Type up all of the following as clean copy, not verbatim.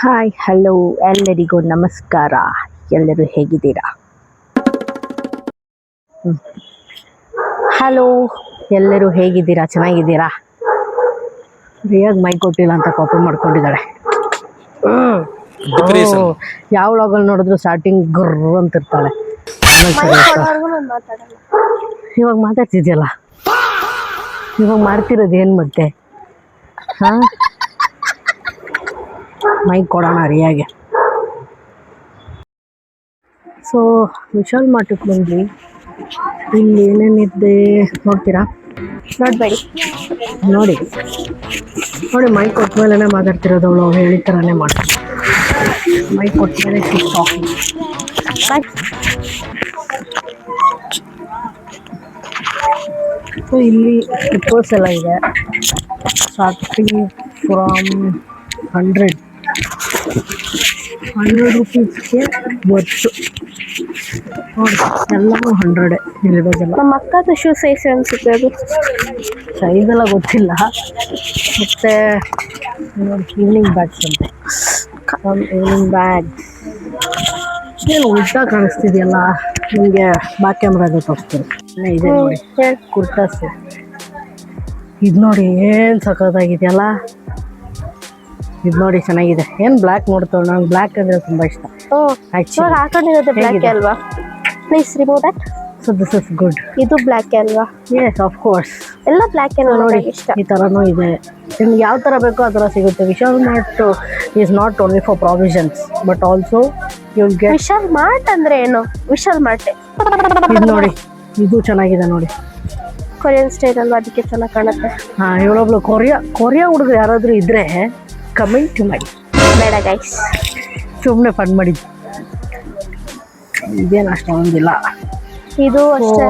Hi hello ಎಲ್ಲರಿಗೂ ನಮಸ್ಕಾರ. ಎಲ್ಲರೂ ಹೇಗಿದ್ದೀರಾ? ಹಲೋ, ಎಲ್ಲರೂ ಹೇಗಿದ್ದೀರಾ? ಚೆನ್ನಾಗಿದ್ದೀರಾ? ರಿಯಾಗ್ ಮೈ ಕೊಟ್ಟಿಲ್ಲ ಅಂತ ಕಾಪಿ ಮಾಡ್ಕೊಂಡಿದ್ದಾಳೆ. ಯಾವ ವ್ಲಾಗಲ್ಲಿ ನೋಡಿದ್ರು ಸ್ಟಾರ್ಟಿಂಗ್ ಗುರ್ರು ಅಂತಿರ್ತಾಳೆ. ಇವಾಗ ಮಾತಾಡ್ತಿದ್ಯಲ್ಲ, ಇವಾಗ ಮಾಡ್ತಿರೋದು ಏನು ಮತ್ತೆ? ಹಾಂ, ಮೈಕ್ ಕೊಡೋಣ ರಿಯಾಗೆ. ಸೊ ವಿಶಾಲ್ ಮಾರ್ಟಿಗೆ ಬಂದ್ವಿ. ಇಲ್ಲಿ ಏನೇನಿದೆ ನೋಡ್ತೀರಾ? ನೋಡ್ಬೇಡಿ, ನೋಡಿ ನೋಡಿ, ಮೈಕ್ ಕೊಟ್ಟ ಮೇಲೇ ಮಾತಾಡ್ತಿರೋದು. ಅವಳು ಹೇಳಿದ ಥರನೇ ಮಾಡ್ತೀನಿ. ಮೈಕ್ ಕೊಟ್ಟ ಮೇಲೆ ಸೊ ಇಲ್ಲಿ ಟಿಪ್ಪೋಸ್ ಎಲ್ಲ ಇದೆ. ಸ್ಟಾರ್ಟಿಂಗ್ ಫ್ರಮ್ 100 ರೂಪೀಸ್ಗೆ ವರ್ತು ನೋಡಿ. ಎಲ್ಲವೂ 100 ಇಲ್ಲಿರೋದೆಲ್ಲ. ನಮ್ಮ ಅಕ್ಕದ ಶೂ ಸೈಜ್ ಅನ್ಸುತ್ತೆ ಅದು. ಸೈಜೆಲ್ಲ ಗೊತ್ತಿಲ್ಲ. ಮತ್ತು ನೋಡಿ ಈವ್ನಿಂಗ್ ಬ್ಯಾಗ್ಸ್ ಅಂತೆ. ಈವ್ನಿಂಗ್ ಬ್ಯಾಗ್ ಏನು ಉಲ್ಟಾ ಕಾಣಿಸ್ತಿದೆಯಲ್ಲ ನಿಮಗೆ? ಬ್ಯಾಕ್ ಕ್ಯಾಮ್ರಾಗೆ ತೋರಿಸ್ತೀನಿ. ಇದೆ ನೋಡಿ ಕುರ್ತಾಸ್. ಇದು ನೋಡಿ ಏನು ಸಖತ್ತಾಗಿದೆಯಲ್ಲ. ಇದು ನೋಡಿ ಚೆನ್ನಾಗಿದೆ. ಏನು ಬ್ಲ್ಯಾಕ್ ನೋಡ್ತಾವೆ. ನಂಗೆ ಬ್ಲ್ಯಾಕ್ ಅಂದರೆ ತುಂಬ ಇಷ್ಟ. ಆಕ್ಚುಲಿ ಹಾಕೊಂಡಿರೋದು ಬ್ಲ್ಯಾಕ್ ಅಲ್ವಾ? Please remove that. So this is good. ಇದು ಬ್ಲ್ಯಾಕ್ ಅಲ್ವಾ? Yes of course. ಎಲ್ಲ ಬ್ಲ್ಯಾಕ್ ನೋಡಿ ಇಷ್ಟ. ಈ ಥರನೂ ಇದೆ. ನಿಮ್ಗೆ ಯಾವ ಥರ ಬೇಕೋ ಆ ಥರ ಸಿಗುತ್ತೆ. Vishal Mart is not only for provisions but also you get. Vishal Mart ಅಂದ್ರೆ ಏನು? ವಿಶಾಲ್ ಮಾರ್ಟೆ. ಇದು ನೋಡಿ, ಇದು ಚೆನ್ನಾಗಿದೆ ನೋಡಿ. ಕೊರಿಯನ್ ಸ್ಟೈಲ್ ಅಲ್ವಾ, ಅದಕ್ಕೆ ಚೆನ್ನಾಗಿ ಕಾಣುತ್ತೆ. ಹಾಂ, ಇವಳೊಬ್ಳು ಕೊರಿಯಾ ಹುಡುಗರು ಯಾರಾದರೂ ಇದ್ದರೆ ಕಮೆಂಟ್ ಮಾಡಿ. ಬೇಡ ಗೈಸ್, ಸುಮ್ಮನೆ ಫನ್ ಮಾಡಿದ್ದು. ಇದೇನು ಅಷ್ಟೊಂದಿಲ್ಲ. ಇದು ಅಷ್ಟೇ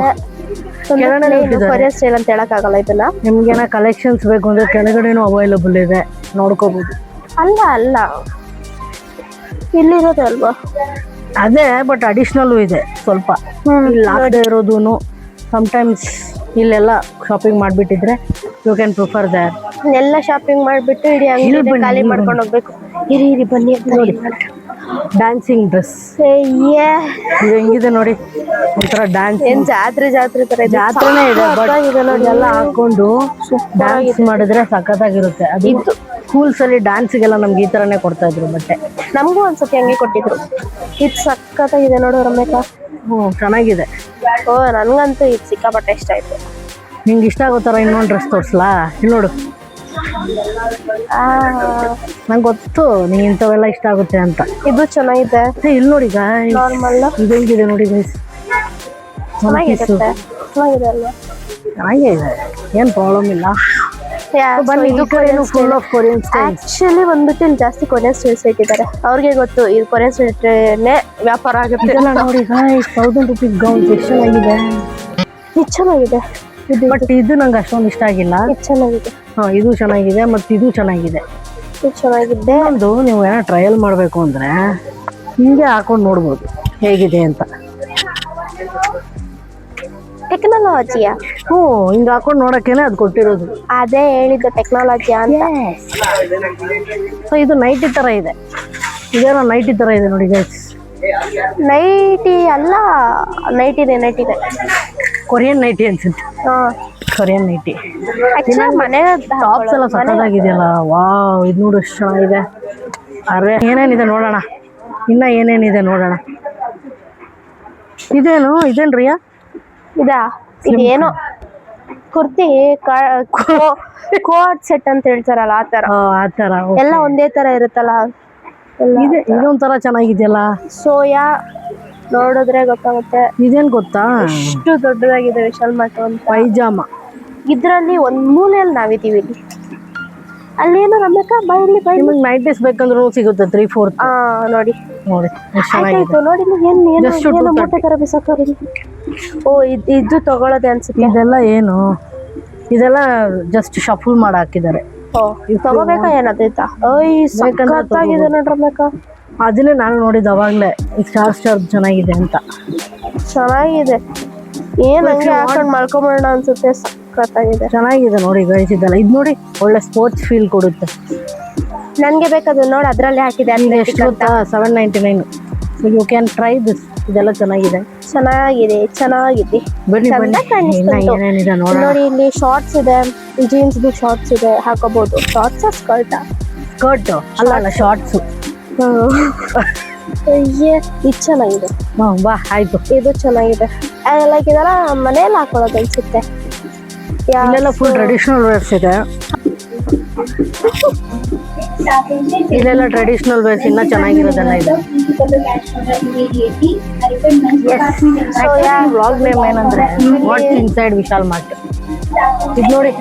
ಕೊರಿಯನ್ ಸ್ಟೈಲ್ ಅಂತ ಹೇಳಕ್ಕಾಗಲ್ಲ ಇದನ್ನ. ನಿಮ್ಗೇನ ಕಲೆಕ್ಷನ್ಸ್ ಬೇಕು ಅಂದರೆ ಕೆಳಗಡೆನೂ ಅವೈಲಬಲ್ ಇದೆ, ನೋಡ್ಕೋಬೋದು. ಅಲ್ಲ ಅಲ್ಲ, ಇಲ್ಲಿರೋದು ಅಲ್ವಾ? ಅದೇ, ಬಟ್ ಅಡಿಷ್ನಲ್ಲು ಇದೆ ಸ್ವಲ್ಪ. ಇಲ್ಲಿ ಆಗದೆ ಇರೋದು ಸಮ್ಟೈಮ್ಸ್ ಇಲ್ಲೆಲ್ಲ ಶಾಪಿಂಗ್ ಮಾಡಿಬಿಟ್ಟಿದ್ರೆ ಯು ಕ್ಯಾನ್ ಪ್ರಿಫರ್ ದೇರ್. ಎಲ್ಲ ಶಾಪಿಂಗ್ ಮಾಡಿಬಿಟ್ಟು ಇಡೀ ಅಂಗಡಿ ಖಾಲಿ ಮಾಡ್ಕೊಂಡು ಹೋಗ್ಬೇಕು. ಇರಿ ಬನ್ನಿ ನೋಡಿ. ಡ್ಯಾನ್ಸಿಂಗ್ ಡ್ರೆಸ್ ಇದು ಹೆಂಗಿದೆ ನೋಡಿ. ಒಂಥರ ಡ್ಯಾನ್ಸ್. ಏನ್ ಜಾತ್ರೆ ತರ ಇದೆ. ಜಾತ್ರೆನೇ ಇದೆ, ಬಟ್ ನೋಡಿ ಎಲ್ಲ ಹಾಕೊಂಡು ಡ್ಯಾನ್ಸ್ ಮಾಡಿದ್ರೆ ಸಖತ್ತಾಗಿರುತ್ತೆ. ಅದು ಸ್ಕೂಲ್ಸ್ ಅಲ್ಲಿ ಡ್ಯಾನ್ಸ್ಗೆಲ್ಲ ನಮ್ಗೆ ಈ ಥರನೇ ಕೊಡ್ತಾ ಇದ್ರು ಬಟ್ಟೆ. ನಮಗೂ ಒಂದ್ಸತಿ ಹಂಗೆ ಕೊಟ್ಟಿದ್ರು. ಇದು ಸಖತ್ತಾಗಿದೆ ನೋಡು ರಮ್ಯಕಾ. ಚೆನ್ನಾಗಿದೆ. ಓ, ನನ್ಗಂತೂ ಇದು ಸಿಕ್ಕಾಪಟ್ಟೆ ಇಷ್ಟ ಆಯ್ತು. ನಿಂಗೆ ಇಷ್ಟ ಆಗೋ ಥರ ಇನ್ನೊಂದು ಡ್ರೆಸ್ ತೋರಿಸ್ಲಾ? ಇಲ್ಲಿ ನೋಡು. ನಂಗೆ ಗೊತ್ತು ನಿಂಗೆ ಇಂಥವೆಲ್ಲ ಇಷ್ಟ ಆಗುತ್ತೆ ಅಂತ. ಇದು ಚೆನ್ನಾಗಿದೆ. ಇಲ್ಲಿ ನೋಡಿ ನಾರ್ಮಲ್. ಇದು ಹೆಂಗಿದೆ ನೋಡಿ ಗೈಸ್. ಚೆನ್ನಾಗಿದೆ ಅಲ್ವಾ? ಚೆನ್ನಾಗೇ ಇದೆ, ಏನು ಪ್ರಾಬ್ಲಮ್ ಇಲ್ಲ. ಇದು full of Korean style. Actually ಬಂದ್ಬಿಟ್ಟು ಇಲ್ಲಿ ಜಾಸ್ತಿ ಕೊರಿಯನ್ ಸ್ಟೈಲ್ಸ್ ಇಟ್ಟಿದ್ದಾರೆ. ಅವ್ರಿಗೆ ಗೊತ್ತು ಇದು ಕೊರಿಯನ್ ಸ್ಟೈಲ್ನೇ ವ್ಯಾಪಾರ ಆಗುತ್ತೆ. ನೋಡಿ 1000 ರೂಪೀಸ್ ಗೌನ್ ಎಷ್ಟು ಚೆನ್ನಾಗಿದೆ. ಇದು ಚೆನ್ನಾಗಿದೆ. ಬಟ್ ಇದು ನಂಗೆ ಅಷ್ಟೊಂದು ಇಷ್ಟ ಆಗಿಲ್ಲ. ಇದು ಚೆನ್ನಾಗಿದೆ. ಹಾಂ, ಇದು ಚೆನ್ನಾಗಿದೆ ಮತ್ತು ಇದು ಚೆನ್ನಾಗಿದೆ. ಇದು ಚೆನ್ನಾಗಿದೆ. ಒಂದು ನೀವು ಏನೋ ಟ್ರಯಲ್ ಮಾಡಬೇಕು ಅಂದರೆ ಹಿಂಗೆ ಹಾಕೊಂಡು ನೋಡ್ಬೋದು ಹೇಗಿದೆ ಅಂತ. ಟೆಕ್ನಾಲಜಿಯಾ? ಹಿಂಗೆ ಹಾಕೊಂಡು ನೋಡೋಕ್ಕೇನೆ ಅದು ಕೊಟ್ಟಿರೋದು. ಅದೇ ಹೇಳಿದ್ದು ಟೆಕ್ನಾಲಜಿ ಅಂತ. ಸೊ ಇದು ನೈಟಿ ಥರ ಇದೆ. ಇದೇನೋ ನೈಟಿ ಥರ ಇದೆ ನೋಡಿ ಗೈಸ್. ನೈಟಿ ಅಲ್ಲ, ನೈಟಿದೆ. ಕೊರಿಯನ್ ನೈಟಿ ಅನ್ಸುತ್ತೆ. Korean nighty. ಮನೆ ಟಾಪ್ಸ್ ಎಲ್ಲ ಸಕ್ಕತ್ತಾಗಿದೆಯಲ್ಲ. ವಾವ್, ಇದು ನೋಡು ಎಷ್ಟು ಚೆನ್ನಾಗಿದೆ. ಅರೆ, ಏನೇನಿದೆ ನೋಡೋಣ. ಇನ್ನ ಏನೇನಿದೆ ನೋಡೋಣ. ಇದೇನು ರಿಯಾ? ಇದೇನೋ ಕುರ್ತಿ ಕೋಟ್ ಸೆಟ್ ಅಂತ ಹೇಳ್ತಾರಲ್ಲ, ಆ ತರ ಎಲ್ಲ ಒಂದೇ ತರ ಇರುತ್ತಲ್ಲ. ಇದೊಂಥರ ಚೆನ್ನಾಗಿದೆಯಲ್ಲ. ಸೋಯಾ ನೋಡಿದ್ರೆ ಗೊತ್ತಾಗುತ್ತೆ. ಇದೇನು ಗೊತ್ತಾ, ಎಷ್ಟು ದೊಡ್ಡದಾಗಿದೆ ವಿಶಾಲ್ ಮಾರ್ಟ್ ಅಂತ. ಪೈಜಾಮ. ಇದ್ರಲ್ಲಿ ಒಂದ್ ಮೂಲೆಯಲ್ಲಿ ನಾವಿದ್ದೀವಿ. ಇಲ್ಲಿ ಅಲ್ಲೇನೋ ರಮ್ಯಕಾ ಬೈಲಿ ನಿಮಗೆ ನೈಟೀಸ್ ಬೇಕಂದ್ರೂ ಸಿಗುತ್ತೆ 3/4. ನೋಡಿ ನೋಡಿ ಏನು ಮೂಟೆ ತರ ಬಿಸಾಕೋರಿ. ಓ, ಇದು ತಗೊಳ್ಳೋದೆ ಅನ್ಸುತ್ತೆ. ಇದೆಲ್ಲ ಜಸ್ಟ್ ಶಫಲ್ ಮಾಡಿ ಹಾಕಿದ್ದಾರೆ. ತಗೋಬೇಕಾ ಏನಾದೈತಾ? ಸಖತ್ತಾಗಿದೆ ನೋಡ್ರಿ ರಮ್ಯಕಾ. ಅದನ್ನೇ ನಾನು ನೋಡಿದ್ದು ಅವಾಗಲೇ. ಸ್ಟಾರ್ ಚೆನ್ನಾಗಿದೆ ಅಂತ. ಚೆನ್ನಾಗಿದೆ. ಏನ್ ಹಂಗೆ ಹಾಕೊಂಡು ಮಲ್ಕೊಂಬೋಣ ಅನ್ಸುತ್ತೆ. ಸಖತ್ತಾಗಿದೆ, ಚೆನ್ನಾಗಿದೆ ನೋಡಿ ಗೈಸ್. ಇದೆಲ್ಲ ಇದು ನೋಡಿ, ಒಳ್ಳೆ ಸ್ಪೋರ್ಟ್ಸ್ ಫೀಲ್ ಕೊಡುತ್ತೆ. ನನ್ಗೆ ಬೇಕಾದ್ರು ನೋಡಿ ಅದ್ರಲ್ಲಿ ಹಾಕಿದೆ ಇದು ಎಷ್ಟು ಗೊತ್ತಾ? 799. So you can try this. ಇದೆಲ್ಲ ಚೆನ್ನಾಗಿದೆ. ಚೆನ್ನಾಗಿದೆ ಬನ್ನಿ ಚಂದ ಬನ್ನಿ, ಇನ್ನ ಕಾಣಿಸ್ತು. ಏನೇನಿದೆ ನೋಡೋಣ. ನೋಡಿ ಇಲ್ಲಿ ಶಾರ್ಟ್ಸ್ ಇದೆ, ಜೀನ್ಸ್ ಶಾರ್ಟ್ಸ್ ಇದೆ, ಹಾಕೋಬಹುದು. ಶಾರ್ಟ್ಸ್ ಸ್ಕರ್ಟ್ ಸ್ಕರ್ಟ್ ಅಲ್ಲ ಶಾರ್ಟ್ಸು. ಇದು ಚೆನ್ನಾಗಿದೆ. ಬಾ ಆಯ್ತು. ಇದು ಚೆನ್ನಾಗಿದೆ. ಲೈಕ್ ಇದೆಲ್ಲ ಮನೆಯಲ್ಲಿ ಹಾಕೊಳ್ಳೋದು ಅನ್ಸುತ್ತೆ. ಇಲ್ಲೆಲ್ಲ ಫುಲ್ ಟ್ರೆಡಿಷನಲ್ ವೇರ್ಸ್ ಇದೆ. ಇಲ್ಲೆಲ್ಲ ಟ್ರೆಡಿಷನಲ್ ವೇರ್ಸ್ ಇನ್ನ ಚೆನ್ನಾಗಿರೋದೆಲ್ಲ ಇದೆ. ವ್ಲಾಗ್ ನೇಮ್ ಏನಂದ್ರೆ ವಾಟ್ಸ್ ಇನ್ಸೈಡ್ ವಿಶಾಲ್ ಮಾರ್ಟ್. ಇದು ನೋಡಿ,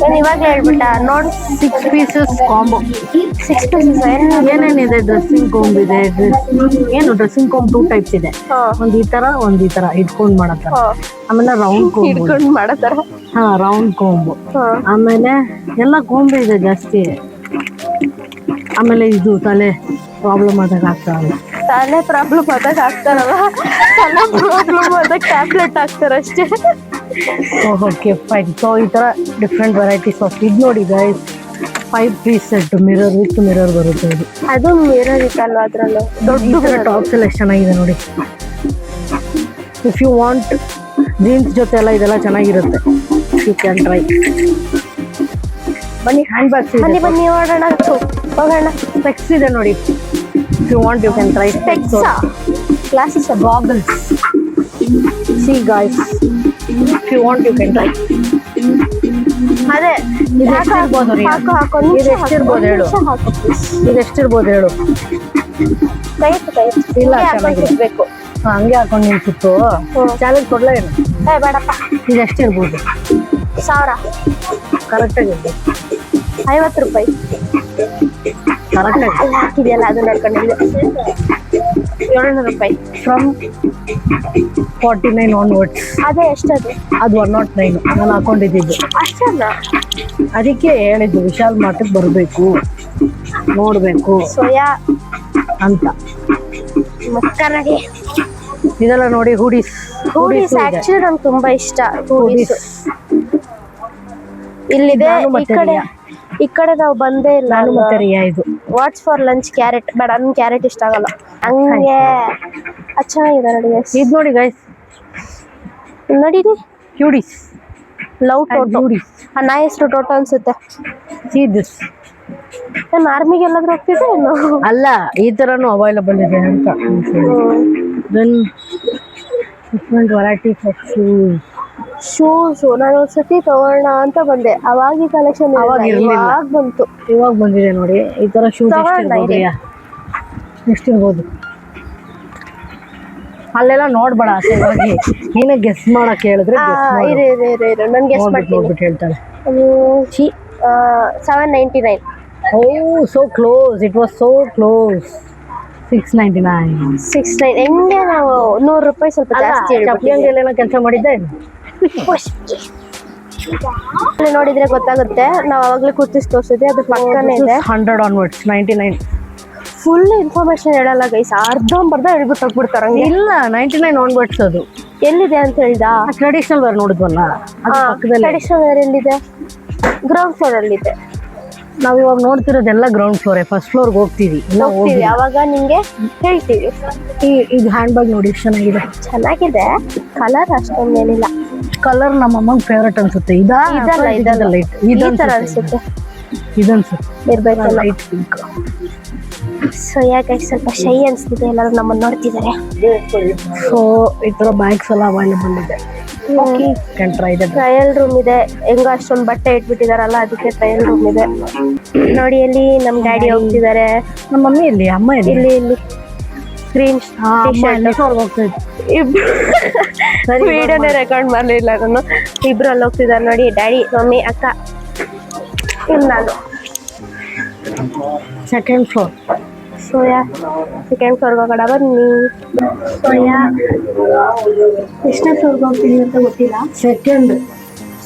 ನಾನು ಇವಾಗಲೇ ಹೇಳ್ಬಿಟ್ಟ ನೋಡು. 6 pieces ಕಾಂಬೋ. 6 pieces ಏನೇನಿದೆ? ಡ್ರೆಸ್ಸಿಂಗ್ ಕೋಂಬ್ ಇದೆ. ಡ್ರೆಸ್ಸಿಂಗ್ ಕೋಂಬ್ 2 ಟೈಪ್ಸ್ ಇದೆ. ಒಂದ್ ಈ ತರ ಇಟ್ಕೊಂಡ್ ಮಾಡತ್ತಾರ. ಆಮೇಲೆ ರೌಂಡ್ ಕೋಂಬ್ ಹಿಡ್ಕೊಂಡು ಮಾಡತ್ತಾರ. Round comb. ಆಮೇಲೆ ಎಲ್ಲ ಕೋಂಬ್ ಇದೆ ಜಾಸ್ತಿ. ಆಮೇಲೆ ಇದು ತಲೆ ಪ್ರಾಬ್ಲಮ್ ಆದಾಗ ಆಗ್ತಾರಲ್ಲ. ತಲೆ ಪ್ರಾಬ್ಲಮ್ ಆದಾಗ ಹಾಕ್ತಾರಲ್ಲ. ತಲೆ ಪ್ರಾಬ್ಲಮ್ ಆದಾಗ ಟ್ಯಾಬ್ಲೆಟ್ ಹಾಕ್ತಾರ ಅಷ್ಟೇ. Okay fine. ಸೊ ಈ ತರ ಡಿಫ್ರೆಂಟ್ ವೆರೈಟೀಸ್ ಆಫ್. ಇದು ನೋಡಿ guys, 5 piece set mirror with mirror ಬರುತ್ತೆ. ಇದು ಅದು ಮಿರರ್ ಇತ್ತಲ್ವ ಅದ್ರಲ್ಲೂ ದೊಡ್ಡ ಟಾಪ್ಸ್ ಎಲ್ಲ ಎಷ್ಟು ಚೆನ್ನಾಗಿದೆ ನೋಡಿ. ಇಫ್ ಯು ವಾಂಟ್ ಜೀನ್ಸ್ ಜೊತೆ ಎಲ್ಲ ಇದೆಲ್ಲ ಚೆನ್ನಾಗಿರುತ್ತೆ. You can try. ಬನ್ನಿ, ಹ್ಯಾಂಡ್ ಬ್ಯಾಗ್ಸ್ ಇದೆ. ಬನ್ನಿ ನೋಡೋಣ, ಹೋಗೋಣ. ಸ್ಪೆಕ್ಸ್ ಇದೆ ನೋಡಿ. If you want you can try specs. Glasses, goggles. See guys, if you want you can try. ಅದೇ ಇದು ಎಷ್ಟಿರ್ಬೋದು ರೀ? ಇದು ಎಷ್ಟಿರ್ಬೋದು ಹೇಳು? ಇದು ಎಷ್ಟಿರ್ಬೋದು ಹೇಳು? ಇಲ್ಲ, ಬೇಕು. ಹಂಗೆ ಹಾಕೊಂಡು ನಿಲ್ಸಿತ್ತು. ಚಾಲೆಂಜ್ ಕೊಡ್ಲಾ ಏನು? ಬೇಡಪ್ಪ. ಇದು ಎಷ್ಟಿರ್ಬೋದು? 1000. ಕರೆಕ್ಟಾಗಿದೆ. 50 ರೂಪಾಯಿ ಕರೆಕ್ಟಾಗಿ ಹಾಕಿದೆಯಲ್ಲ, ಅದು ನೋಡ್ಕೊಂಡಿದ್ದೆ. 700 ರೂಪಾಯಿ. From 49 onwards. ಅದೇ ಎಷ್ಟದು? ಅದು 109 ನಾನು ಹಾಕೊಂಡಿದ್ದು. ಅಷ್ಟಲ್ಲ, ಅದಕ್ಕೆ ಹೇಳಿದ್ದು ವಿಶಾಲ್ ಮಾರ್ಟಿಗೆ ಬರಬೇಕು, ನೋಡಬೇಕು ಸೋಯಾ ಅಂತ. ಮಕ್ಕಳಿಗೆ ಇದೆಲ್ಲ ನೋಡಿ, ಹೂಡೀಸ್. ಹೂಡೀಸ್ ಆಕ್ಚುಲಿ ನಂಗೆ ತುಂಬಾ ಇಷ್ಟ. ಹೂಡೀಸ್ ಇಲ್ಲಿದೆ. ಈ ಕಡೆ ನಾವು ಬಂದೇ ಇಲ್ಲ. ನಾನು ಮತ್ತೆ ರಿಯಾ. ಇದು ವಾಟ್ಸ್ ಫಾರ್ ಲಂಚ್ ಕ್ಯಾರೆಟ್. ಬೇಡ, ನನ್ಗೆ ಕ್ಯಾರೆಟ್ ಇಷ್ಟ ಆಗಲ್ಲ. ಹಂಗೆ ಅದು ಚೆನ್ನಾಗಿದೆ ನೋಡಿ. ಇದು ನೋಡಿ ಗೈಸ್, ನೋಡಿರಿ, ಹೂಡೀಸ್. Love Toto. ನಾ ಹೆಸರು ಟೋಟೋ ಅನ್ಸುತ್ತೆ. See this. ನಾನು ಆರ್ಮಿಗೆ ಎಲ್ಲಾದ್ರೂ ಹೋಗ್ತಿದ್ದೆ ಏನು? ಅಲ್ಲ, ಈ ತರನು ಅವೈಲಬಲ್ ಇದೆ ಅಂತ. Then different varieties of shoes ನಾನು ಒಂದ್ಸತಿ ತಗೋಣ ಅಂತ ಬಂದೆ. ಅವಾಗ ಈ ಕಲೆಕ್ಷನ್ ಇವಾಗ ಬಂತು. ಇವಾಗ ಬಂದಿದೆ ನೋಡಿ. ಈ ತರ ಶೂಸ್ ಎಷ್ಟಿರ್ಬೋದು? ಅಲ್ಲೆಲ್ಲ ನೋಡ್ಬೇಡ, ಹೋಗಿ ನೀನೇ ಗೆಸ್ ಮಾಡಕ್ ಹೇಳಿದ್ರೆ ನಾನು ಗೆಸ್ ಮಾಡ್ತೀನಿ. ಹೇಳ್ತಾಳೆ 799. Oh so close, it was so close. 699. 69. ಹೆಂಗೆ ನಾವು 100 ರೂಪಾಯಿ ಸ್ವಲ್ಪ ಜಾಸ್ತಿ. ಚಪ್ಪಲಿ ಅಂಗಡಿಯಲ್ಲೇನೋ ಕೆಲಸ ಮಾಡಿದ್ದೆ. ನೋಡಿದ್ರೆ ಗೊತ್ತಾಗುತ್ತೆ. ನಾವು ಅವಾಗಲೇ ಕುರ್ತಿಸ್ ತೋರಿಸಿದ್ವಿ, ಅದು ಪಕ್ಕನೇ ಇದೆ. 100 ಆನ್ವರ್ಡ್ಸ್ 99. ಫುಲ್ ಇನ್ಫಾರ್ಮೇಶನ್ ಹೇಳಲ್ಲ ಗೈಸ್, ಅರ್ಧಂಬರ್ಧ ಹೇಳ್ಬಿಟ್ಟು ಹೋಗ್ಬಿಡ್ತಾರ. ಇಲ್ಲ, 99 ಆನ್ವರ್ಡ್ಸ್. ಅದು ಎಲ್ಲಿದೆ ಅಂತ ಹೇಳ್ದ? ಟ್ರೆಡಿಷನಲ್ ವೇರ್ ನೋಡಿದ್ವಲ್ಲ, ಟ್ರೆಡಿಷನಲ್ ವೇರ್ ಎಲ್ಲಿದೆ? ಗ್ರೌಂಡ್ ಫ್ಲೋರ್ ಅಲ್ಲಿ ಇದೆ. ನಾವ್ ಇವಾಗ ನೋಡ್ತಿರೋದೆಲ್ಲ ಗ್ರೌಂಡ್ ಫ್ಲೋರ್. ಫಸ್ಟ್ ಫ್ಲೋರ್ಗೆ ಹೋಗ್ತೀವಿ. ಅವಾಗ ನಿಮ್ಗೆ ಹೇಳ್ತೀವಿ. ಇದು ಹ್ಯಾಂಡ್ ಬ್ಯಾಗ್ ನೋಡಿ, ಚೆನ್ನಾಗಿದೆ. ಚೆನ್ನಾಗಿದೆ. ಕಲರ್ ಅಷ್ಟೊಂದೇನಿಲ್ಲ. ಕಲರ್ ನಮ್ಮ ಅಮ್ಮಂಗೆ ಫೇವ್ರೇಟ್ ಅನ್ಸುತ್ತೆ. ಇದಲ್ಲ ಈ ತರ ಅನ್ಸುತ್ತೆ. ಇದನ್ಸುತ್ತೆ ಇರ್ಬೇಕು. Light pink. ಸೊ ಯಾಕೆ ಸ್ವಲ್ಪ ಶೈ ಅನ್ಸ್ತಿದೆ, ಎಲ್ಲರೂ ನಮ್ಮನ್ನು ನೋಡ್ತಿದ್ದಾರೆ. ಸೊ ಈ ತರ ಬ್ಯಾಗ್ಸ್ ಎಲ್ಲ ಅವೈಲೇಬಲ್ ಇದೆ. ಟ್ರಯಲ್ ರೂಮ್ ಇದೆ. ಹೆಂಗ ಅಷ್ಟೊಂದು ಬಟ್ಟೆ ಇಟ್ಬಿಟ್ಟಿದಾರಲ್ಲ, ಅದಕ್ಕೆ ಟ್ರಯಲ್ ರೂಮ್ ಇದೆ. ನೋಡಿ, ಅಲ್ಲಿ ನಮ್ ಡ್ಯಾಡಿ ಹೋಗ್ತಿದ್ದಾರೆ. ನಮ್ಮ ಮಮ್ಮಿ ಇಲ್ಲಿ, ಅಮ್ಮ ಇಲ್ಲಿ ಗ್ರೀನ್ ವಿಡಿಯೋನೇ ರೆಕಾರ್ಡ್ ಮಾಡಲಿಲ್ಲ ನಾನು. ಇಬ್ರು ಅಲ್ಲಿ ಹೋಗ್ತಿದ್ದಾರೆ ನೋಡಿ, ಡ್ಯಾಡಿ, ಮಮ್ಮಿ, ಅಕ್ಕ, ಇಲ್ಲಿ ನಾನು. Second floor. ಸೋಯಾ ಸೆಕೆಂಡ್ ಫ್ಲೋರ್ಗೆ ಹೋಗೋಣ ಬನ್ನಿ. ಸೋಯಾ ಎಷ್ಟನೇ ಫ್ಲೋರ್ಗೆ ಹೋಗ್ತೀನಿ ಅಂತ ಗೊತ್ತಿಲ್ಲ.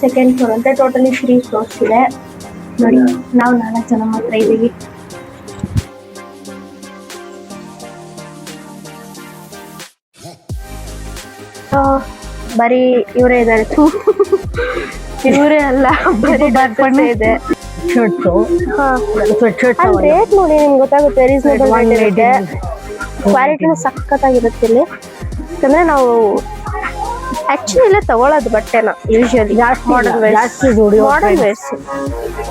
ಸೆಕೆಂಡ್ ಫ್ಲೋರ್ ಅಂತ. ಟೋಟಲಿ 3 ಫ್ಲೋರ್ಸ್ ಇದೆ ನೋಡಿ. ನಾವು 4 ಜನ ಮಾತ್ರ ಇದ್ದೀವಿ. ಬರೀ ಇವರೇ ಇದ್ದಾರೆ. ಇವರೇ ಅಲ್ಲ, ಬರೀ ಇದೆ. ಸ್ವೆಟ್ ಶರ್ಟ್ಸು ಹಾ ಸ್ವೆಟ್ ಶರ್ಟ್ಸ್ ಅಲ್ಲಿ ರೇಟ್ ನೋಡಿ ನಿಮ್ಗೆ ಗೊತ್ತಾಗುತ್ತೆ, ರೀಸನೇಬಲ್ ರೇಟ್ ಇರುತ್ತೆ, ಕ್ವಾಲಿಟಿನೂ ಸಖತ್ತಾಗಿರುತ್ತೆ ಇಲ್ಲಿ. ಯಾಕಂದ್ರೆ ನಾವು ಆಕ್ಚುಲಿ ಇಲ್ಲೇ ತಗೊಳ್ಳೋದು ಬಟ್ಟೆನ ಯೂಶಲಿ ಮಾಡರ್ನ್ ವೇರ್ಸ್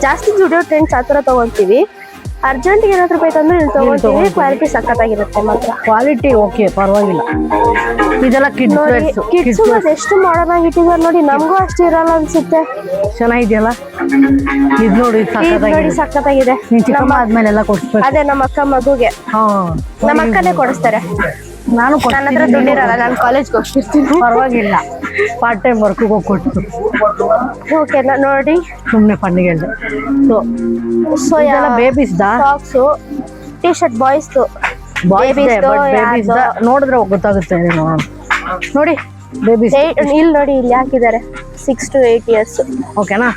ಜಾಸ್ತಿ ಜುಡಿಯೋ ಟ್ರೆಂಡ್ಸ್ ಆ ಥರ ತಗೊಳ್ತೀವಿ. ಅರ್ಜೆಂಟ್ಗೆ ಏನಾದ್ರು ಬೇಕಂದ್ರೆ ಇಲ್ಲಿ ತಗೊಳ್ತೀವಿ. ಕ್ವಾಲಿಟಿ ಸಖತ್ತಾಗಿರುತ್ತೆ ಮಾತ್ರ. ಕ್ವಾಲಿಟಿ ಓಕೆ ಪರವಾಗಿಲ್ಲ. ಇದೆಲ್ಲ ನೋಡಿ ಕಿಡ್ಸ್ ಎಷ್ಟು ಮಾಡರ್ನ್ ಆಗಿ ಇಟ್ಟಿದ್ದಾರೆ ನೋಡಿ, ನಮಗೂ ಅಷ್ಟು ಇರಲ್ಲ ಅನ್ಸುತ್ತೆ. ಚೆನ್ನಾಗಿದೆಯಲ್ಲ ಇದು ನೋಡಿ ನೋಡಿ ಸಖತ್ತಾಗಿದೆ. ಚಿಕ್ಕಮ್ಮ ಆದ್ಮೇಲೆ ಎಲ್ಲ ಕೊಡ್ಸ್ಬೇಕು. ಅದೇ ನಮ್ಮ ಅಕ್ಕ ಮಗುಗೆ ನಮ್ಮ ಅಕ್ಕನೇ ಕೊಡಿಸ್ತಾರೆ. ನಾನು ನನ್ನ ಹತ್ರ ದುಡ್ಡಿರಲ್ಲ, ನಾನು ಕಾಲೇಜ್ಗೆ ಹೋಗ್ತಿರ್ತೀನಿ. ಪರವಾಗಿಲ್ಲ, ಪಾರ್ಟ್ ಟೈಮ್ ವರ್ಕ್ಗೆ ಹೋಗಿ ಕೊಡ್ತು. ಓಕೆನಾ ನೋಡಿ ಸುಮ್ಮನೆ ಫನ್ನಿಗೆ ಸೊ ಎಲ್ಲ ಬೇಬೀಸ್ದಾ ಸಾಕ್ಸು ಟೀ ಶರ್ಟ್ ಬಾಯ್ಸ್ದು ನೋಡಿದ್ರೆ ಗೊತ್ತಾಗುತ್ತೆ. ನೋಡಿ ಬೇಬೀಸ್ ಇಲ್ಲಿ ನೋಡಿ ಇಲ್ಲಿ ಹಾಕಿದ್ದಾರೆ 6 to 8 years. ಓಕೆನಾ?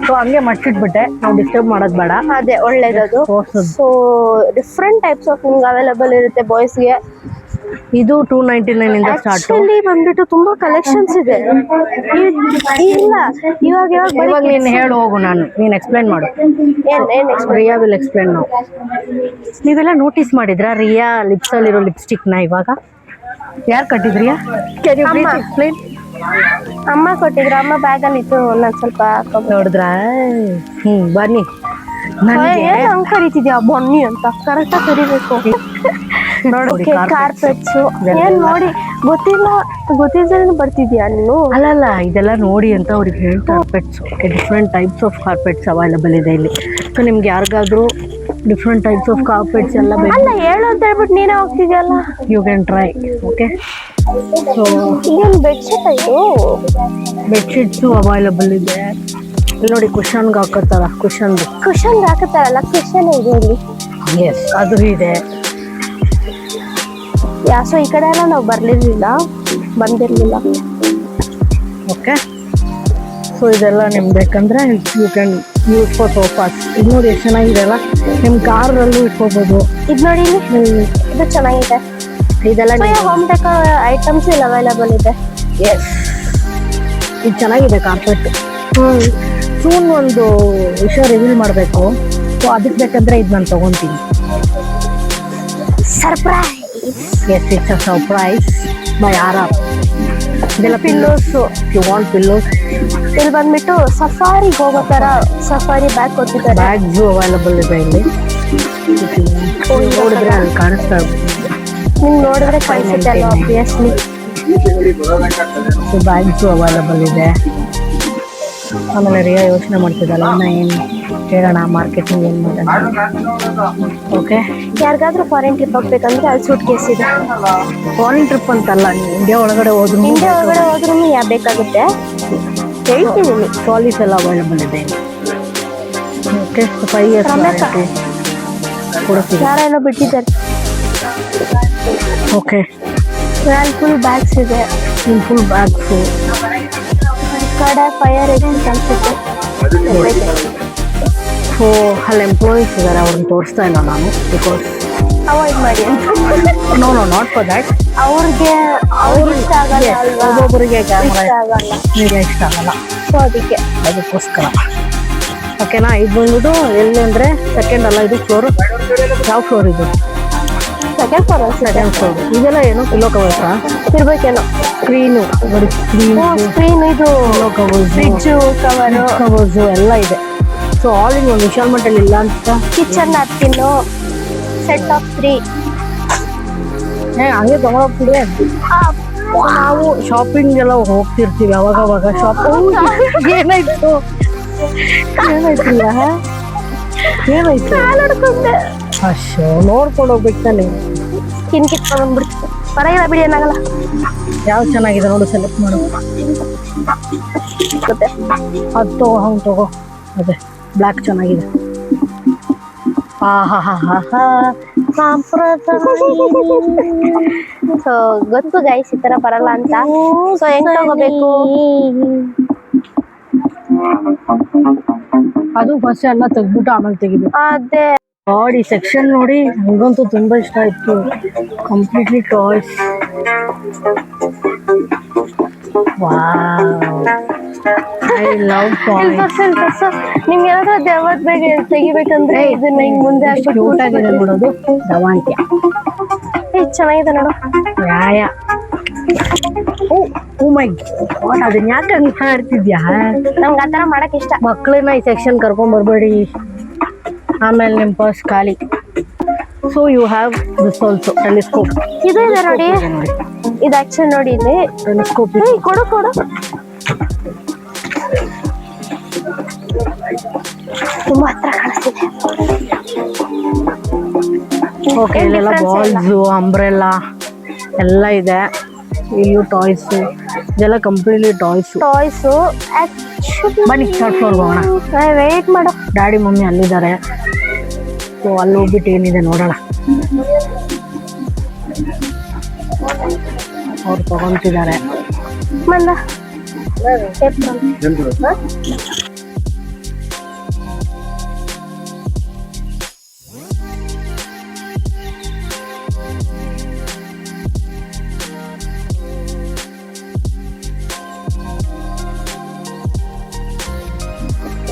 ಸೊ ಹಂಗೆ ಮಚ್ಚಿಟ್ಬಿಟ್ಟೆ, ನಾವು ಡಿಸ್ಟರ್ಬ್ ಮಾಡೋದು ಬೇಡ. ಅದೇ ಒಳ್ಳೇದದು. ಸೊ ಡಿಫ್ರೆಂಟ್ ಟೈಪ್ಸ್ ಆಫ್ ನಿಮ್ಗೆ ಅವೈಲೇಬಲ್ ಇರುತ್ತೆ ಬಾಯ್ಸ್ಗೆ. ಇದು 299 ಇಂದ ಸ್ಟಾರ್ಟ್. ಆಕ್ಚುಲಿ ಬಂದ್ಬಿಟ್ಟು ತುಂಬಾ ಕಲೆಕ್ಷನ್ಸ್ ಇದೆ. ಇಲ್ಲ ಇವಾಗ ನೀನು ಹೇಳು ಹೋಗು, ನೀನು ಎಕ್ಸ್ಪ್ಲೈನ್ ಮಾಡು. ಏನ್ ರಿಯಾ ವಿಲ್ ಎಕ್ಸ್ಪ್ಲೈನ್ ನಾವು. ನೀವೆಲ್ಲ ನೋಟಿಸ್ ಮಾಡಿದ್ರಾ ರಿಯಾ ಲಿಪ್ಸ್ ಅಲ್ಲಿರೋ ಲಿಪ್ಸ್ಟಿಕ್ನ ಇವಾಗ ಯಾರು ಕಟ್ಟಿದ್ರಿಯಾ? Can you please explain? ಅಮ್ಮ ಕೊಟ್ಟಿದ್ರು, ಅಮ್ಮ ಬ್ಯಾಗ್ ಅಲ್ಲಿ ಇತ್ತು. ನಾನು ಸ್ವಲ್ಪ ನೋಡಿದ್ರಾ? ಬನ್ನಿ. ಹಂಗ್ ಕರಿತಿದ್ಯಾ ಬನ್ನಿ ಅಂತ? ಕರೆಕ್ಟಾಗಿ ಕರಿಬೇಕು. ನೋಡಿ ಕಾರ್ಪೆಟ್ಸ್ ಏನ್ ನೋಡಿ ಗೊತ್ತಿಲ್ದೇ ಬರ್ತಿದ್ಯಾ ನೀನು? ಅಲ್ಲಲ್ಲ ಇದೆಲ್ಲ ನೋಡಿ ಅಂತ ಅವ್ರಿಗೆ ಹೇಳಿ. Carpets different types of carpets available ಇದೆ ಇಲ್ಲಿ. ಸೊ ನಿಮ್ಗೆ ಯಾರಿಗಾದ್ರೂ ಡಿಫ್ರೆಂಟ್ ಟೈಪ್ಸ್ ಆಫ್ ಕಾರ್ಪೆಟ್ಸ್ ಎಲ್ಲ ಬೇಕು ಅಲ್ಲ ಹೇಳು ಅಂತ ಹೇಳ್ಬಿಟ್ಟು ನೀನೇ ಹೋಗ್ತಿದ್ಯಲ್ಲ. You can try. Okay, so ಏನು ಬೆಡ್ಶೀಟ್ ಆಯ್ತು? ಬೆಡ್ಶೀಟ್ಸು ಅವೈಲಬಲ್ ಇದೆ ಇಲ್ಲಿ ನೋಡಿ. ಕುಷನ್ಗೆ ಹಾಕೋತಾರ, ಕುಷನ್ ಹಾಕುತ್ತಾರಲ್ಲ, ಕುಷನ್ ಇದೆ ಇಲ್ಲಿ. ಎಸ್ ಅದು ಇದೆ. ಸೊ ಈ ಕಡೆ ಎಲ್ಲ ನಾವು ಬಂದಿರ್ಲಿಲ್ಲ. ಓಕೆ, ಸೊ ಇದೆಲ್ಲ ನಿಮ್ಗೆ ಬೇಕಂದ್ರೆ you can use for sofas. ಇದು ನೋಡಿ ಎಷ್ಟು ಚೆನ್ನಾಗಿದೆ ಅಲ್ಲ, ನಿಮ್ಮ ಕಾರಲ್ಲೂ ಇಟ್ಕೋಬೋದು. ಇದು ನೋಡಿ ಇದು ಚೆನ್ನಾಗಿದೆ. ಇದೆಲ್ಲ ಹೋಮ್ ಡೆಕೋರ್ ಐಟಮ್ಸ್ ಇಲ್ಲಿ ಅವೈಲಬಲ್ ಇದೆ. ಎಸ್, ಇದು ಚೆನ್ನಾಗಿದೆ ಕಾರ್ಪೆಟ್. ಸೂನ್ ಒಂದು ವಿಷಯ ರಿವೀಲ್ ಮಾಡಬೇಕು. ಸೊ ಅದಕ್ಕೆ ಬೇಕಂದ್ರೆ ಇದು ನಾನು ತೊಗೊತೀನಿ. Surprise. Yes, it's a surprise by Aaram. ಇದೆಲ್ಲ ಪಿಲ್ಲೋಸು. You want pillows? ಇಲ್ಲಿ ಬಂದ್ಬಿಟ್ಟು ಸಫಾರಿಗೆ ಹೋಗೋ ಥರ ಸಫಾರಿ ಬ್ಯಾಗ್ ಕೊಟ್ಟಿದ್ದಾರೆ. ಬ್ಯಾಗ್ಸು ಅವೈಲಬಲ್ ಇದೆ ಇಲ್ಲಿ. ನೋಡಿದ್ರೆ ಅಲ್ಲಿ ಕಾಣಿಸ್ತಾ ಇರ್ಬೋದು. ನಿಮ್ಗೆ ನೋಡಿದ್ರೆ ಕಾಣಿಸುತ್ತೆ ಅಲ್ಲ, ಆಬ್ವಿಯಸ್ಲಿ. ಬ್ಯಾಗ್ಸು ಅವೈಲಬಲ್ ಇದೆ. ಆಮೇಲೆ ರಿಯಾ ಯೋಚನೆ ಮಾಡ್ತಿದ್ದಲ್ಲ ಇನ್ನು ಏನು ಹೇಳೋಣ, ಮಾರ್ಕೆಟಿಂಗ್ ಏನು ಮಾಡೋಣ. ಓಕೆ, ಯಾರಿಗಾದ್ರೂ ಫಾರಿನ್ ಟ್ರಿಪ್ ಹೋಗ್ಬೇಕಂದ್ರೆ ಅಲ್ಲಿ ಸೂಟ್ ಕೇಸ್ ಇದೆ. ಫಾರಿನ್ ಟ್ರಿಪ್ ಅಂತಲ್ಲ, ಇಂಡಿಯಾ ಒಳಗಡೆ ಹೋದ್ರೂ ಯಾವ ಬೇಕಾಗುತ್ತೆ ಹೇಳ್ತೀನಿ. ಟ್ರಾಲೀಸ್ ಎಲ್ಲ ಅವೈಲಬಲ್ ಇದೆ. ಓಕೆ, 5 years ಕೊಡ್ತೀವಿ. ಯಾರೇನೋ ಬಿಟ್ಟಿದ್ದಾರೆ. ಓಕೆ, ಫುಲ್ ಬ್ಯಾಗ್ಸ್ ಇದೆ. Full bags. ಕಡೆ ಫೈರ್ ಎಕ್ಸಿಟ್ ಅನ್ಸುತ್ತೆ. ಸೊ ಅಲ್ಲಿ ಎಂಪ್ಲಾಯೀಸ್ ಇದ್ದಾರೆ, ಅವ್ರನ್ನ ತೋರಿಸ್ತಾ ಇಲ್ಲ ನಾನು, ಬಿಕಾಸ್ ಅವಾಯ್ಡ್ ಮಾಡಿ ಅಂತ. No not for that. ಅವ್ರಿಗೆ ಇಷ್ಟ ಆಗಲ್ಲ ಅಲ್ವಾ? ಒಬ್ಬೊಬ್ಬರಿಗೆ ಇಷ್ಟ ಆಗಲ್ಲ, ಇಷ್ಟ ಆಗಲ್ಲ. ಸೊ ಅದಕ್ಕೋಸ್ಕರ. ಓಕೆನಾ? ಇದು ಬಂದ್ಬಿಟ್ಟು ಎಲ್ಲಿ ಅಂದರೆ ಸೆಕೆಂಡ್ ಅಲ್ಲ, ಇದು ಫ್ಲೋರು. ಯಾವ ಫ್ಲೋರ್ ಇದು? Second floor. ಇದೆಲ್ಲ ಏನು ಪಿಲ್ಲೋ ಕವರ್ಸಾ ಇರ್ಬೇಕೇನೋ? ಸ್ಕ್ರೀನು ನೋಡಿ, ಸ್ಕ್ರೀನ್ ಇದು ಪಿಲ್ಲೋ ಕವರ್ಸ್, ಫ್ರಿಡ್ಜು ಕವರ್ಸು ಎಲ್ಲ ಇದೆ. ಸೊ ಆಲ್ ಇನ್ ಒಂದು ವಿಶಾಲ್ ಮಟ್ಟಲ್ಲಿ ಇಲ್ಲ ಅಂತ. Kitchen napkin set of 3. ಹಂಗೆ ತಗೊಂಡೋಗ್ತಿದೆ. ನಾವು ಶಾಪಿಂಗ್ ಎಲ್ಲ ಹೋಗ್ತಿರ್ತೀವಿ ಅವಾಗ ಶಾಪಿಂಗ್. ಏನಾಯ್ತು ಅಶೋ ನೋಡ್ಕೊಂಡು ಹೋಗ್ಬೇಕು ತಾನೆ. ಸ್ಕಿನ್ ಕಿತ್ಕೊಂಡ್ಬಿಡ್ತು. ಪರವಾಗಿಲ್ಲ ಬಿಡಿ, ಏನಾಗಲ್ಲ. ಯಾವ್ದು ಚೆನ್ನಾಗಿದೆ ನೋಡು, ಸೆಲೆಕ್ಟ್ ಮಾಡು. ಅದು ತಗೋ, ಹಂಗೆ ತಗೋ. ಅದೇ ಬ್ಲ್ಯಾಕ್ ಚೆನ್ನಾಗಿದೆ. ಸೊ ಗೊತ್ತು ಗೈಸ್ ಈ ತರ ಬರಲ್ಲ ಅಂತ. ಸೊ ಹೆಂಗ್ ತಗೋಬೇಕು? ಅದು ಫಸ್ಟ್ ಎಲ್ಲ ತೆಗ್ದ್ಬಿಟ್ಟು ಆಮೇಲೆ ತೆಗಿಬೇಕು. ಅದೇ ಈ ಸೆಕ್ಷನ್ ನೋಡಿ, ನನಗಂತೂ ತುಂಬಾ ಇಷ್ಟ ಆಯ್ತು. Completely toys. Wow, I love ಇಲ್ಲಿ ತೋರ್ಸು ನಿಮ್ಗೆ ಏನಾದ್ರೂ ದೆವ್ವದ ಬೇಗ ತೆಗಿಬೇಕಂದ್ರೆ ಇದನ್ನ ಹಿಂಗ್ ಮುಂದೆ ಕ್ಯೂಟ್ ಆಗಿದೆ ನೋಡೋದು ದವಾಂತ್ಯ. ಚೆನ್ನಾಗಿದೆ ನೋಡು. ಯಾಯ ಓ ಮೈ ಗಾಡ್, ಅದನ್ನ ಯಾಕೆ ಹಂಗೆ ಮಾಡ್ತಿದ್ಯಾ? ನಂಗೆ ಆ ಥರ ಮಾಡಕ್ ಇಷ್ಟ. ಮಕ್ಕಳನ್ನ ಈ ಸೆಕ್ಷನ್ ಕರ್ಕೊಂಡ್ ಬರ್ಬೇಡಿ, ಆಮೇಲೆ ನಿಮ್ಮ ಪರ್ಸ್ ಖಾಲಿ. So you have this also telescope. ಇದು ಇದೆ ನೋಡಿ, ಇದು ಆಕ್ಚುಲಿ ನೋಡಿ ಇಲ್ಲಿ ಟೆಲಿಸ್ಕೋಪ್. ಕೊಡು ತುಂಬಾ ಹತ್ರ ಕಾಣಿಸ್ತಿದೆ. ಓಕೆ, ಇಲ್ಲೆಲ್ಲ ಬಾಲ್ಸು, ಅಂಬ್ರೆಲ್ಲಾ ಎಲ್ಲ ಇದೆ. ಇಲ್ಲಿಯೂ ಟಾಯ್ಸು, ಇದೆಲ್ಲ ಕಂಪ್ಲೀಟ್ಲಿ ಟಾಯ್ಸು. ಬನ್ನಿ ಥರ್ಡ್ ಫ್ಲೋರ್ಗೆ ಹೋಗೋಣ. ವೇಟ್ ಮಾಡು, ಡ್ಯಾಡಿ ಮಮ್ಮಿ ಅಲ್ಲಿದ್ದಾರೆ. ಸೊ ಅಲ್ಲಿ ಹೋಗ್ಬಿಟ್ಟು ಏನಿದೆ ನೋಡೋಣ. ಅವ್ರು ತಗೊಂತಿದ್ದಾರೆ. ಮಂದ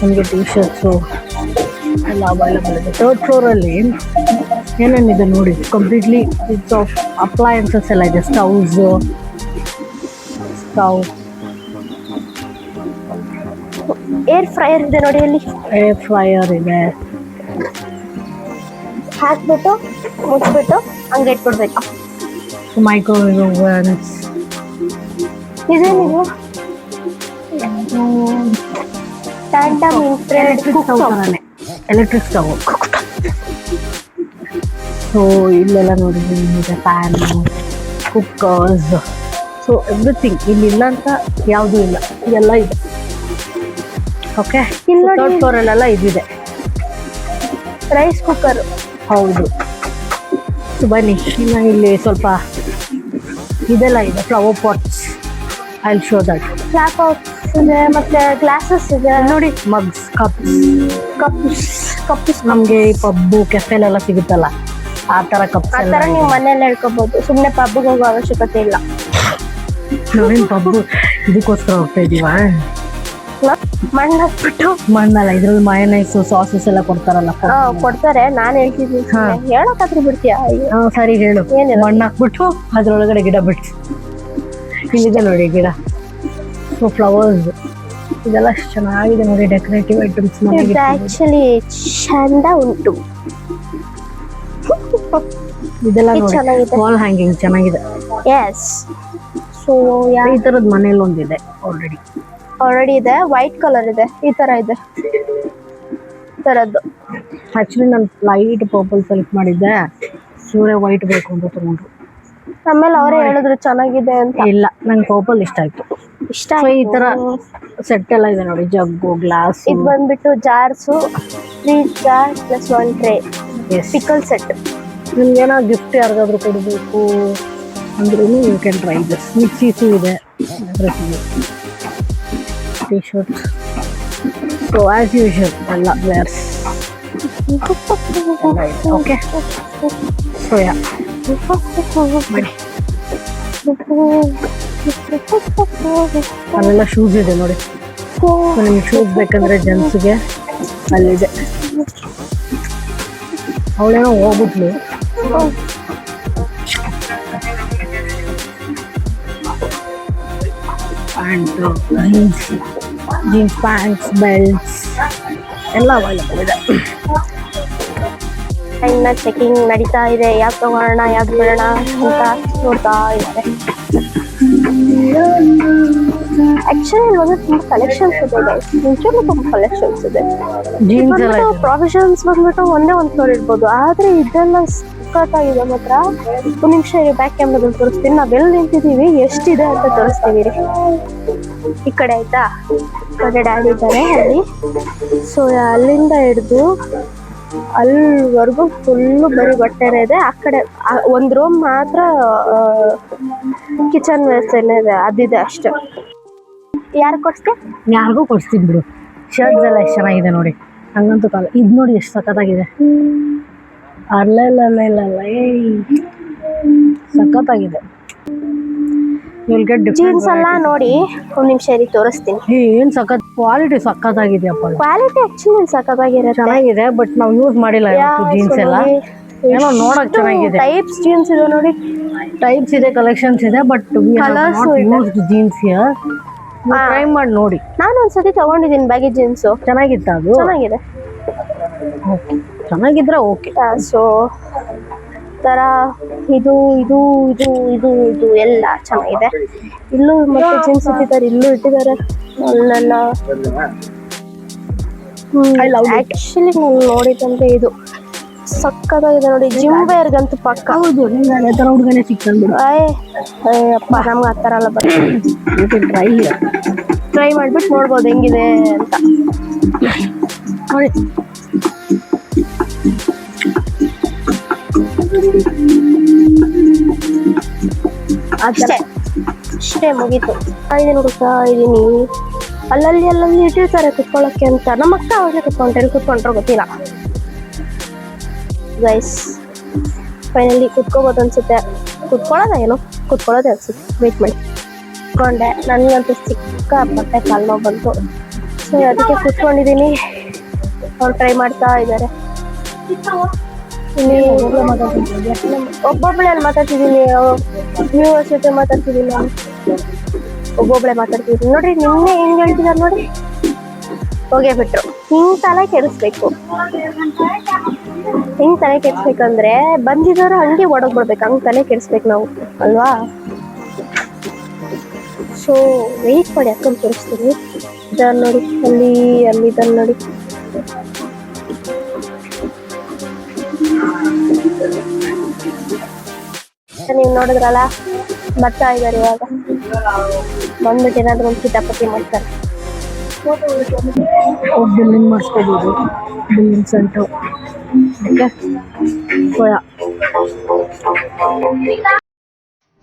ನಮಗೆ ಟೀ ಶರ್ಟ್ಸು ಎಲ್ಲ ಅವೈಲಬಲ್ ಇದೆ. ಥರ್ಡ್ ಫ್ಲೋರಲ್ಲಿ ಏನೇನಿದೆ ನೋಡಿ, ಕಂಪ್ಲೀಟ್ಲಿ ಇಟ್ಸ್ ಆಫ್ ಅಪ್ಲಯನ್ಸಸ್ ಎಲ್ಲ ಇದೆ. ಸ್ಟವ್ ಏರ್ ಫ್ರೈಯರ್ ಇದೆ ನೋಡಿ, ಅಲ್ಲಿ ಏರ್ ಫ್ರೈಯರ್ ಇದೆ. ಹಾಕ್ಬಿಟ್ಟು ಮುಚ್ಬಿಟ್ಟು ಹಂಗೆ ಇಟ್ಬಿಡ್ಬೇಕು. Microwave ovens. ಇದೇನಿದು? Tandem infrared electric stove. So ಇಲ್ಲೆಲ್ಲ ನೋಡಿದ್ರೆ ಫ್ಯಾನು, ಕುಕ್ಕರ್ಸ್, ಸೊ ಎವ್ರಿಥಿಂಗ್. ಇಲ್ಲಿಲ್ಲ ಅಂತ ಯಾವುದೂ ಇಲ್ಲ, ಇದೆಲ್ಲ ಇದೆ. ಓಕೆ, ಇಲ್ಲಿ ಥರ್ಡ್ ಫ್ಲೋರಲ್ಲೆಲ್ಲ ಇದಿದೆ. Rice cooker. ಹೌದು. ಸೊ ಬನ್ನಿ, ಇನ್ನು ಇಲ್ಲಿ ಸ್ವಲ್ಪ ಇದೆಲ್ಲ ಇದೆ, flower pots. I will show that. Flop ಇದೆ, ಮತ್ತೆ ಗ್ಲಾಸಸ್ ಇದೆ ನೋಡಿ, ಮಗ್ಸ್, ಕಪ್ಸ್ ನಮಗೆ ಈ ಪಬ್ಬು ಕೆಫೆಲೆಲ್ಲ ಸಿಗುತ್ತಲ್ಲ, ಆ ಥರ ಕಪ್ಸ್. ಆ ಥರ ನೀವು ಮನೇಲಿ ಹೇಳ್ಕೊಬೋದು, ಸುಮ್ಮನೆ ಪಬ್ಗೆ ಹೋಗೋ ಅವಶ್ಯಕತೆ ಇಲ್ಲ. ನಾವೇನು ಪಬ್ಬು ಇದಕ್ಕೋಸ್ಕರ ಹೋಗ್ತಾ ಇದೀವಾ? ಮಣ್ಣು ಹಾಕ್ಬಿಟ್ಟು, ಮಣ್ಣಲ್ಲ, ಇದ್ರಲ್ಲಿ ಮಯೋನೈಸು ಸಾಸಸ್ ಎಲ್ಲ ಕೊಡ್ತಾರಲ್ಲ. ಕೊಡ್ತಾರೆ. ನಾನು ಹೇಳ್ತಿದ್ದೀನಿ, ಹೇಳೋಕಾದ್ರೂ ಬಿಡ್ತೀಯಾ? ಸರಿ ಹೇಳು. ಮಣ್ಣು ಹಾಕ್ಬಿಟ್ಟು ಅದ್ರೊಳಗಡೆ ಗಿಡ ಬಿಟ್ಟು. ಇಲ್ಲಿದೆ ನೋಡಿ ಗಿಡ. ಸೊ ಫ್ಲವರ್ಸ್ ಇದೆಲ್ಲ ಅಷ್ಟು ಚೆನ್ನಾಗಿದೆ ನೋಡಿ, ಡೆಕೋರೇಟಿವ್ ಐಟಮ್ಸ್. ಆಕ್ಚುಲಿ ಚಂದ ಉಂಟು. ಇದೆಲ್ಲ ನೋಡಿ, ವಾಲ್ ಹ್ಯಾಂಗಿಂಗ್ ಚೆನ್ನಾಗಿದೆ. ಎಸ್. ಸೊ ಈ ಥರದ್ದು ಮನೇಲಿ ಒಂದಿದೆ ಆಲ್ರೆಡಿ ಇದೆ, ವೈಟ್ ಕಲರ್ ಇದೆ, ಈ ತರ ಇದೆ ತರದ್ದು. ಆಕ್ಚುಲಿ ನಾನು ಲೈಟ್ ಪರ್ಪಲ್ ಸೆಲೆಕ್ಟ್ ಮಾಡಿದ್ದೆ, ಸೂರ್ಯ ವೈಟ್ ಬೇಕು ಅಂತ ತಗೊಂಡ್ರು. ಆಮೇಲೆ ಅವರೇ ಹೇಳಿದ್ರು ಚೆನ್ನಾಗಿದೆ ಅಂತ. ಇಲ್ಲ, ನಂಗೆ ಪರ್ಪಲ್ ಇಷ್ಟ ಆಯ್ತು. ಈ ತರ ಸೆಟ್ ಎಲ್ಲ ಇದೆ ನೋಡಿ, ಜಗ್ಗು, ಗ್ಲಾಸ್. ಇದು ಬಂದ್ಬಿಟ್ಟು jars, 3 jar plus 1 tray, pickle set. ನಿಮ್ಗೇನೋ ಗಿಫ್ಟ್ ಯಾರಿಗಾದ್ರೂ ಕೊಡಬೇಕು ಅಂದ್ರೂ you can try this. Mixies ಇದೆ, T shirts. So as usual ಎಲ್ಲ ವೇರ್ಸ್. ಓಕೆ, ಸೊ ಯಾ ಅಲ್ಲೆಲ್ಲ ಶೂಸ್ ಇದೆ ನೋಡಿ. ಸೊ ನಿಮ್ಗೆ ಶೂಸ್ ಬೇಕಂದ್ರೆ ಜೆಂಟ್ಸ್ಗೆ ಅಲ್ಲಿದೆ. ಅವಳೇನೋ ಹೋಗ್ಬಿಟ್ಲು. ಪ್ಯಾಂಟು, ಜೀನ್ಸ್ ಪ್ಯಾಂಟ್ಸ್, ಬೆಲ್ಟ್ಸ್ ಎಲ್ಲ ಅವೈಲಬಲ್ ಇದೆ. ಇನ್ನ ಚೆಕಿಂಗ್ ನಡೀತಾ ಇದೆ, ಯಾವ್ದು ತಗೋಣ ಯಾವ್ದು ಬಿಡೋಣ ಅಂತ ನೋಡ್ತಾ ಇದ್ದಾರೆ. ಆಕ್ಚುಲಿ ಇವಾಗ ತುಂಬಾ ಕಲೆಕ್ಷನ್ಸ್ ಇದೆ ಗೈಸ್, ನಿಜವಾಗ್ಲೂ ತುಂಬಾ ಕಲೆಕ್ಷನ್ಸ್ ಇದೆ. ಪ್ರೊಫೆಷನ್ಸ್ ಬಂದ್ಬಿಟ್ಟು ಒಂದೇ ಒಂದು ಫ್ಲೋರ್ ಇರ್ಬೋದು, ಆದ್ರೆ ಇದೆಲ್ಲ ಸಖತ್ತಾಗಿದೆ ಮಾತ್ರ. ಒಂದು ನಿಮಿಷ ಬ್ಯಾಕ್ ಕ್ಯಾಮ್ರಾದಲ್ಲಿ ತೋರಿಸ್ತೀನಿ, ನಾವೆಲ್ಲಿ ನಿಂತಿದ್ದೀವಿ, ಎಷ್ಟಿದೆ ಅಂತ ತೋರಿಸ್ತೀವಿ. ಈ ಕಡೆ ಆಯ್ತಾ, ಈ ಕಡೆ ಡ್ಯಾಡಿ ಇದ್ದಾರೆ ಅಲ್ಲಿ. ಸೊ ಅಲ್ಲಿಂದ ಹಿಡಿದು ಅಲ್ಲಿವರೆಗೂ ಫುಲ್ಲು ಬರೀ ಬಟ್ಟೆನೇ ಇದೆ. ಆ ಕಡೆ ಒಂದು ರೂಮ್ ಮಾತ್ರ ಕಿಚನ್ ವ್ಯವಸ್ಥೆನೇ ಇದೆ, ಅದಿದೆ ಅಷ್ಟೇ. ಯಾರು ಕೊಡ್ಸ್ತೆ? ಯಾರಿಗೂ ಕೊಡ್ಸ್ತೀನಿ ಬಿಡು. ಶರ್ಟ್ಸ್ ಎಲ್ಲ ಎಷ್ಟು ಚೆನ್ನಾಗಿದೆ ನೋಡಿ, ಹಂಗಂತೂ ಕಾಲ. ಇದು ನೋಡಿ ಎಷ್ಟು ಸಖತ್ತಾಗಿದೆ. ಅಲ್ಲ ಏಯ್ ಸಖತ್ತಾಗಿದೆ. ಯು ವಿಲ್ ಗೆಟ್ ಜೀನ್ಸ್ ಎಲ್ಲ ನೋಡಿ ಒಂದ್ ನಿಮಿಷ ಇರಿ ತೋರಿಸ್ತೀನಿ. ಏನ್ ಸಖತ್ ಕ್ವಾಲಿಟಿ ಸಖತ್ತಾಗಿದೆಯಪ್ಪ. ಕ್ವಾಲಿಟಿ ಆಕ್ಚುಲಿ ಸಖತ್ತಾಗಿರುತ್ತೆ, ಚೆನ್ನಾಗಿದೆ. ಬಟ್ ನಾವು ಯೂಸ್ ಮಾಡಿಲ್ಲ ಜೀನ್ಸ್ ಎಲ್ಲ. ಏನೋ ನೋಡಕ್ ಚೆನ್ನಾಗಿದೆ. ಟೈಪ್ಸ್ ಜೀನ್ಸ್ ಇದೆ ನೋಡಿ, ಟೈಪ್ಸ್ ಇದೆ, ಕಲೆಕ್ಷನ್ಸ್ ಇದೆ. But Colours used jeans try ಮಾಡಿ ನೋಡಿ. ನಾನು ಒಂದ್ಸತಿ ತಗೊಂಡಿದ್ದೀನಿ ಬ್ಯಾಗಿ ಜೀನ್ಸ್, ಚೆನ್ನಾಗಿತ್ತ ಅದು? ಚೆನ್ನಾಗಿದೆ. ಚೆನ್ನಾಗಿದ್ರೆ ಓಕೆ. ಸೊ ತರ ಇದು ಇದು ಇದು ಇದು ಇದು ಎಲ್ಲ ಚೆನ್ನಾಗಿದೆ. ಇಲ್ಲೂ ಮತ್ತೆ ಜೀನ್ಸ್ ಇಟ್ಟಿದ್ದಾರೆ, ಇಲ್ಲೂ ಇಟ್ಟಿದ್ದಾರೆ. ನನ್ನ ಆಕ್ಚುಲಿ ನಾನು ನೋಡಿದಂತೆ ಇದು ಸಕ್ಕತ್ತಾಗಿದೆ ನೋಡಿ. ಜಿಮ್ ವೇರ್ಗಂತೂ ಪಕ್ಕ. ಹೌದು, ನಿಮ್ಗೆ ತರ ಹುಡುಗನೇ ಸಿಕ್ತಂದ್ಬಿಡು. ಅಪ್ಪ ನಮ್ಗೆ ಆ ಥರ ಎಲ್ಲ ಬರ್ತದೆ. ಟ್ರೈ ಮಾಡ್ಬಿಟ್ಟು ನೋಡ್ಬೋದು ಹೆಂಗಿದೆ ಅಂತ ನೋಡಿ. ಅಷ್ಟೇ ಅಷ್ಟೇ ಮುಗೀತು. ಇದನ್ನು ಹುಡುಕ್ತಾ ಇದ್ದೀನಿ. ಅಲ್ಲಲ್ಲಿ ಇಟ್ಟಿರ್ತಾರೆ ಕುತ್ಕೊಳ್ಳೋಕ್ಕೆ ಅಂತ. ನಮ್ಮ ಅಕ್ಕ ಅವ್ರಿಗೆ ಕುತ್ಕೊಂಡ್ರೆ ಗೊತ್ತಿಲ್ಲ ಗೈಸ್. ಫೈನಲಿ ಕುತ್ಕೋಬೋದು ಅನ್ಸುತ್ತೆ. ಕುತ್ಕೊಳ್ಳೋದೇ ಅನ್ಸುತ್ತೆ. ವೇಟ್ ಮಾಡಿ ಕುತ್ಕೊಂಡೆ. ನನಗಂತೂ ಸಿಕ್ಕಾಪಟ್ಟೆ ಕಾಲು ನೋವು ಬಂತು. ಸೊ ಅದಕ್ಕೆ ಕುತ್ಕೊಂಡಿದ್ದೀನಿ. ಅವ್ರು ಟ್ರೈ ಮಾಡ್ತಾ ಇದ್ದಾರೆ. ಇಲ್ಲಿ ಒಬ್ಬೊಬ್ಬಳೆ ಅಲ್ಲಿ ಮಾತಾಡ್ತಿದ್ದೀನಿ, ವ್ಯೂವರ್ಸ್ ಜೊತೆ ಮಾತಾಡ್ತಿದ್ದೀನಿ. ನಾನು ಒಬ್ಬೊಬ್ಬಳೆ ಮಾತಾಡ್ತಿದ್ದೀನಿ ನೋಡ್ರಿ. ನಿನ್ನೆ ಹೆಂಗ್ ಹೇಳ್ತಿದ್ದಾರೆ ನೋಡಿ, ಹೋಗೇ ಬಿಟ್ರು. ಹಿಂಗ್ ತಲೆ ಕೆಡಿಸ್ಬೇಕು. ಹೆಂಗ್ ತಲೆ ಕೆಡಿಸ್ಬೇಕಂದ್ರೆ ಬಂದಿದ್ದವರು ಹಂಗೆ ಓಡೋಗ್ಬಿಡ್ಬೇಕು. ಹಂಗ್ ತಲೆ ಕೆಡಿಸ್ಬೇಕು ನಾವು ಅಲ್ವಾ? ಸೊ ವೆಯ್ಟ್ ಮಾಡಿ, ಅಕ್ಕಂದು ತೋರಿಸ್ತೀನಿ. ಇದನ್ನ ನೋಡಿ, ಅಲ್ಲಿ ಇದನ್ನ ನೋಡಿ. ನೀವು ನೋಡಿದ್ರಲ್ಲ, ಬರ್ತಾ ಇದ್ದಾರೆ ಇವಾಗ. ಬಂದ್ಬಿಟ್ಟು ಏನಾದ್ರು ಒಂದು ಕಿತಾಪತಿ ಮಾಡ್ತಾರೆ. ಬಿಲ್ಲಿಂಗ್ ಮಾಡಿಸ್ಕೋಬೋದು. ಬಿಲ್ಲಿಂಗ್ ಸೆಂಟು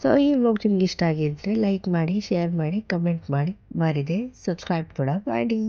ಸೊ ಈ ವ್ಲಾಗ್ ನಿಮ್ಗೆ ಇಷ್ಟ ಆಗಿದ್ರೆ ಲೈಕ್ ಮಾಡಿ, ಶೇರ್ ಮಾಡಿ, ಕಮೆಂಟ್ ಮಾಡಿ, ಮರಿದೆ ಸಬ್ಸ್ಕ್ರೈಬ್ ಕೂಡ ಮಾಡಿ.